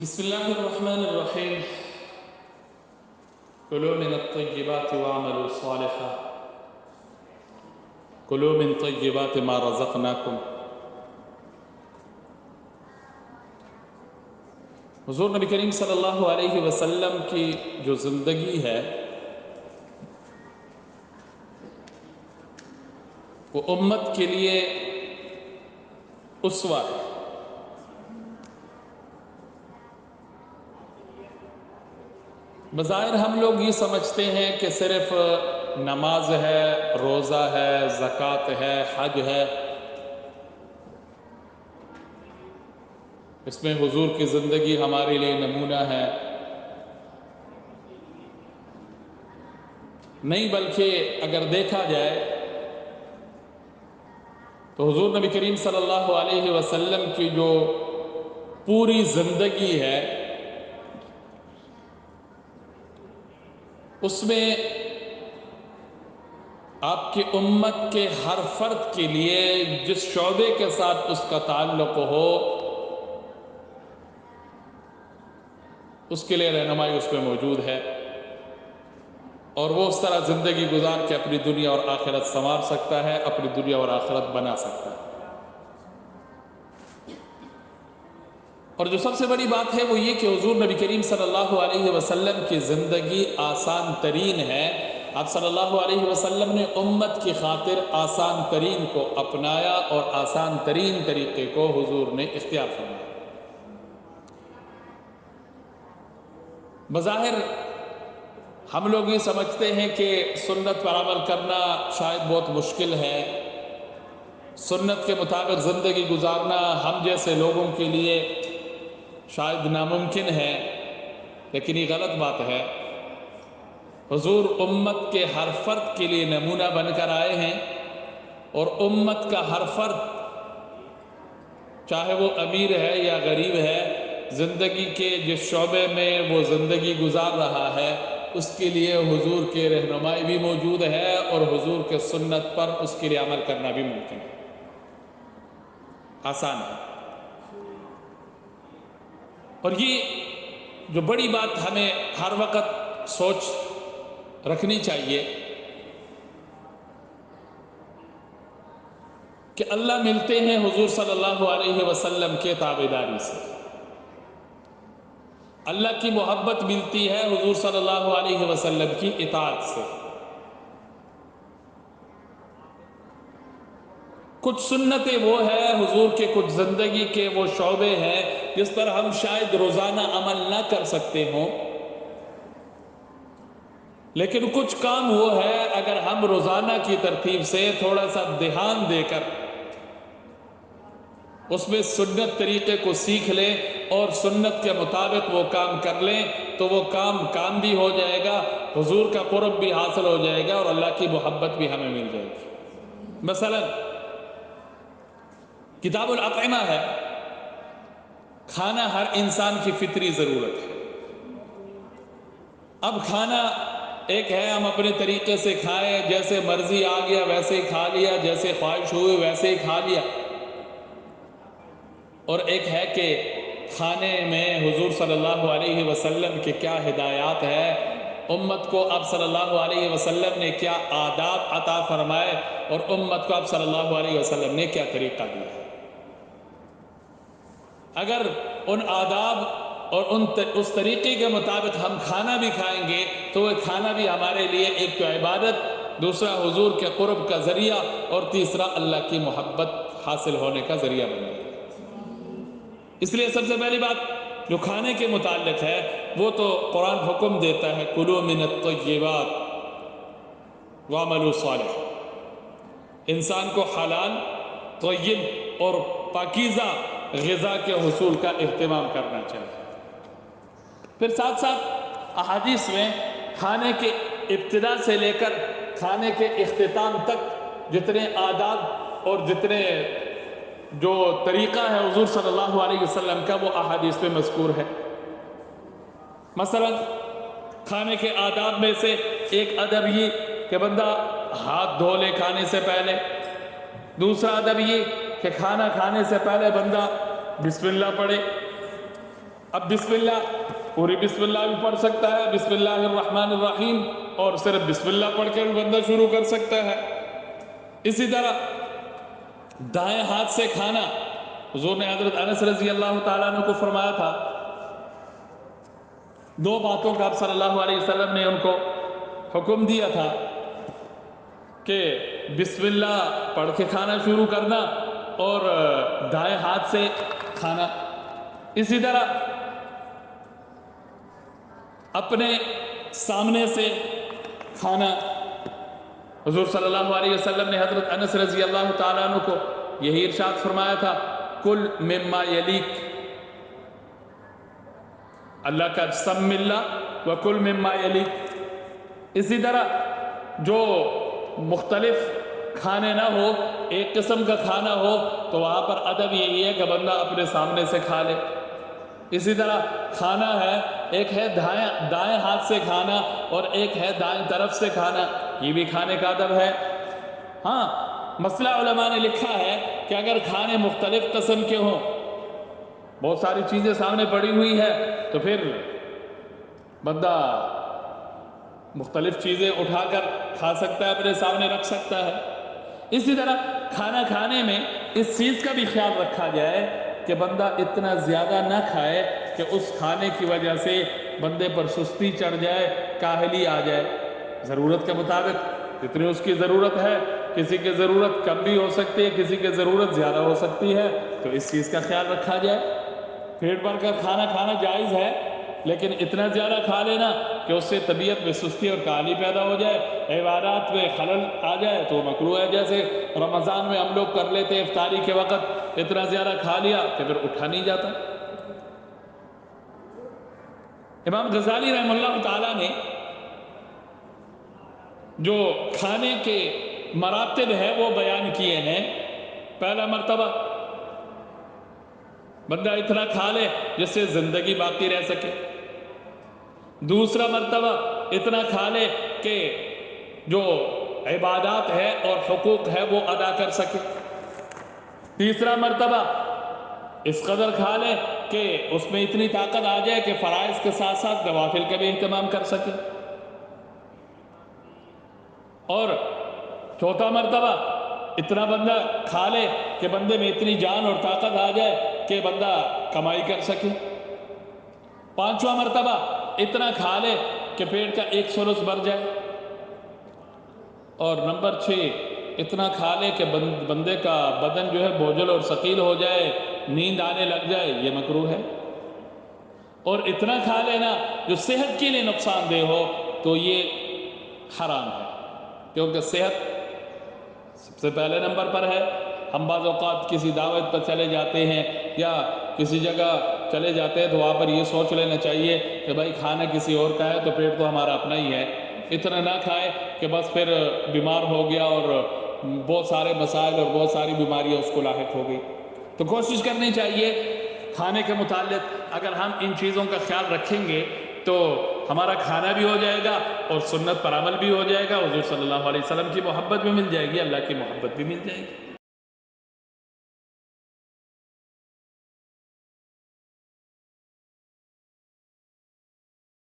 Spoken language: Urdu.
بسم الله الرحمن الرحيم. كلوا من الطيبات واعملوا صالحا كلوا من طيبات ما رزقناكم. حضور نبی کریم صلی اللہ علیہ وسلم کی جو زندگی ہے وہ امت کے لیے اسوہ ہے. بظاہر ہم لوگ یہ سمجھتے ہیں کہ صرف نماز ہے، روزہ ہے، زکوٰۃ ہے، حج ہے، اس میں حضور کی زندگی ہمارے لیے نمونہ ہے. نہیں، بلکہ اگر دیکھا جائے تو حضور نبی کریم صلی اللہ علیہ وسلم کی جو پوری زندگی ہے اس میں آپ کی امت کے ہر فرد کے لیے جس شعبے کے ساتھ اس کا تعلق ہو اس کے لیے رہنمائی اس میں موجود ہے، اور وہ اس طرح زندگی گزار کے اپنی دنیا اور آخرت سنوار سکتا ہے، اپنی دنیا اور آخرت بنا سکتا ہے. اور جو سب سے بڑی بات ہے وہ یہ کہ حضور نبی کریم صلی اللہ علیہ وسلم کی زندگی آسان ترین ہے. آپ صلی اللہ علیہ وسلم نے امت کی خاطر آسان ترین کو اپنایا اور آسان ترین طریقے کو حضور نے اختیار فرمایا. بظاہر ہم لوگ یہ سمجھتے ہیں کہ سنت پر عمل کرنا شاید بہت مشکل ہے، سنت کے مطابق زندگی گزارنا ہم جیسے لوگوں کے لیے شاید ناممکن ہے، لیکن یہ غلط بات ہے. حضور امت کے ہر فرد کے لیے نمونہ بن کر آئے ہیں، اور امت کا ہر فرد چاہے وہ امیر ہے یا غریب ہے، زندگی کے جس شعبے میں وہ زندگی گزار رہا ہے اس کے لیے حضور کے رہنمائی بھی موجود ہے، اور حضور کے سنت پر اس کے لیے عمل کرنا بھی ممکن ہے، آسان ہے. اور یہ جو بڑی بات ہمیں ہر وقت سوچ رکھنی چاہیے کہ اللہ ملتے ہیں حضور صلی اللہ علیہ وسلم کے تابعداری سے، اللہ کی محبت ملتی ہے حضور صلی اللہ علیہ وسلم کی اطاعت سے. کچھ سنتیں وہ ہے حضور کے، کچھ زندگی کے وہ شعبے ہیں جس پر ہم شاید روزانہ عمل نہ کر سکتے ہوں، لیکن کچھ کام وہ ہے اگر ہم روزانہ کی ترتیب سے تھوڑا سا دھیان دے کر اس میں سنت طریقے کو سیکھ لیں اور سنت کے مطابق وہ کام کر لیں تو وہ کام بھی ہو جائے گا، حضور کا قرب بھی حاصل ہو جائے گا، اور اللہ کی محبت بھی ہمیں مل جائے گی. مثلا کتاب الاطعمہ ہے، کھانا ہر انسان کی فطری ضرورت ہے. اب کھانا ایک ہے ہم اپنے طریقے سے کھائیں، جیسے مرضی آ گیا ویسے ہی کھا لیا، جیسے خواہش ہوئی ویسے ہی کھا لیا، اور ایک ہے کہ کھانے میں حضور صلی اللہ علیہ وسلم کے کیا ہدایات ہے، امت کو آپ صلی اللہ علیہ وسلم نے کیا آداب عطا فرمائے، اور امت کو آپ صلی اللہ علیہ وسلم نے کیا طریقہ دیا. اگر ان آداب اور اس طریقے کے مطابق ہم کھانا بھی کھائیں گے تو وہ کھانا بھی ہمارے لیے ایک تو عبادت، دوسرا حضور کے قرب کا ذریعہ، اور تیسرا اللہ کی محبت حاصل ہونے کا ذریعہ بنے گا. اس لیے سب سے پہلی بات جو کھانے کے متعلق ہے وہ تو قرآن حکم دیتا ہے کلوا من الطیبات واعملوا صالحا، انسان کو حلال، طیب اور پاکیزہ غذا کے حصول کا اہتمام کرنا چاہیے. پھر ساتھ ساتھ احادیث میں کھانے کے ابتدا سے لے کر کھانے کے اختتام تک جتنے آداب اور جتنے جو طریقہ ہے حضور صلی اللہ علیہ وسلم کا وہ احادیث میں مذکور ہے. مثلا کھانے کے آداب میں سے ایک ادب یہ کہ بندہ ہاتھ دھو لے کھانے سے پہلے، دوسرا ادب یہ کہ کھانا کھانے سے پہلے بندہ بسم اللہ پڑھے، اب بسم اللہ پوری بسم اللہ بھی پڑھ سکتا ہے، بسم اللہ الرحمن الرحیم، اور صرف بسم اللہ پڑھ کے بھی بندہ شروع کر سکتا ہے۔ اسی طرح دائیں ہاتھ سے کھانا، حضور نے حضرت انس رضی اللہ تعالیٰ عنہ کو فرمایا تھا، دو باتوں کا آپ صلی اللہ علیہ وسلم نے ان کو حکم دیا تھا کہ بسم اللہ پڑھ کے کھانا شروع کرنا اور دائیں ہاتھ سے کھانا۔ اسی طرح اپنے سامنے سے کھانا، حضور صلی اللہ علیہ وسلم نے حضرت انس رضی اللہ تعالیٰ عنہ کو یہی ارشاد فرمایا تھا، کل مما یلیک، اللہ کا سم اللہ وکل مما یلیک۔ اسی طرح جو مختلف کھانے نہ ہو، ایک قسم کا کھانا ہو، تو وہاں پر ادب یہی ہے کہ بندہ اپنے سامنے سے کھا لے۔ اسی طرح کھانا ہے، ایک ہے دائیں ہاتھ سے کھانا اور ایک ہے دائیں طرف سے کھانا، یہ بھی کھانے کا ادب ہے۔ ہاں، مسئلہ علماء نے لکھا ہے کہ اگر کھانے مختلف قسم کے ہوں، بہت ساری چیزیں سامنے پڑی ہوئی ہے، تو پھر بندہ مختلف چیزیں اٹھا کر کھا سکتا ہے، اپنے سامنے رکھ سکتا ہے۔ اسی طرح کھانا کھانے میں اس چیز کا بھی خیال رکھا جائے کہ بندہ اتنا زیادہ نہ کھائے کہ اس کھانے کی وجہ سے بندے پر سستی چڑھ جائے، کاہلی آ جائے۔ ضرورت کے مطابق جتنی اس کی ضرورت ہے، کسی کی ضرورت کم بھی ہو سکتی ہے، کسی کی ضرورت زیادہ ہو سکتی ہے، تو اس چیز کا خیال رکھا جائے۔ پیٹ بھر کر کھانا جائز ہے، لیکن اتنا زیادہ کھا لینا کہ اس سے طبیعت میں سستی اور کاہلی پیدا ہو جائے، عبادات میں خلل آ جائے، تو مکروہ ہے۔ جیسے رمضان میں ہم لوگ کر لیتے ہیں، افطاری کے وقت اتنا زیادہ کھا لیا کہ پھر اٹھا نہیں جاتا۔ امام غزالی رحمہ اللہ تعالیٰ نے جو کھانے کے مراتب ہے وہ بیان کیے ہیں۔ پہلا مرتبہ بندہ اتنا کھا لے جس سے زندگی باقی رہ سکے۔ دوسرا مرتبہ اتنا کھا لے کہ جو عبادات ہے اور حقوق ہے وہ ادا کر سکے۔ تیسرا مرتبہ اس قدر کھا لے کہ اس میں اتنی طاقت آ جائے کہ فرائض کے ساتھ ساتھ نوافل کا بھی اہتمام کر سکے۔ اور چوتھا مرتبہ اتنا بندہ کھا لے کہ بندے میں اتنی جان اور طاقت آ جائے کہ بندہ کمائی کر سکے۔ پانچواں مرتبہ اتنا کھا لے کہ پیٹ کا ایک ثلث بھر جائے۔ اور نمبر 6 اتنا کھا لے کہ بندے کا بدن جو ہے بوجھل اور ثقیل ہو جائے، نیند آنے لگ جائے، یہ مکروہ ہے۔ اور اتنا کھا لینا جو صحت کے لیے نقصان دہ ہو تو یہ حرام ہے، کیونکہ صحت سب سے پہلے نمبر پر ہے۔ ہم بعض اوقات کسی دعوت پر چلے جاتے ہیں یا کسی جگہ چلے جاتے ہیں تو وہاں پر یہ سوچ لینا چاہیے کہ بھائی کھانا کسی اور کا ہے تو پیٹ تو ہمارا اپنا ہی ہے۔ اتنا نہ کھائے کہ بس پھر بیمار ہو گیا اور بہت سارے مسائل اور بہت ساری بیماریاں اس کو لاحق ہو گئی۔ تو کوشش کرنی چاہیے کھانے کے متعلق اگر ہم ان چیزوں کا خیال رکھیں گے تو ہمارا کھانا بھی ہو جائے گا اور سنت پر عمل بھی ہو جائے گا، حضور صلی اللہ علیہ وسلم کی محبت بھی مل جائے گی، اللہ کی محبت بھی مل جائے گی۔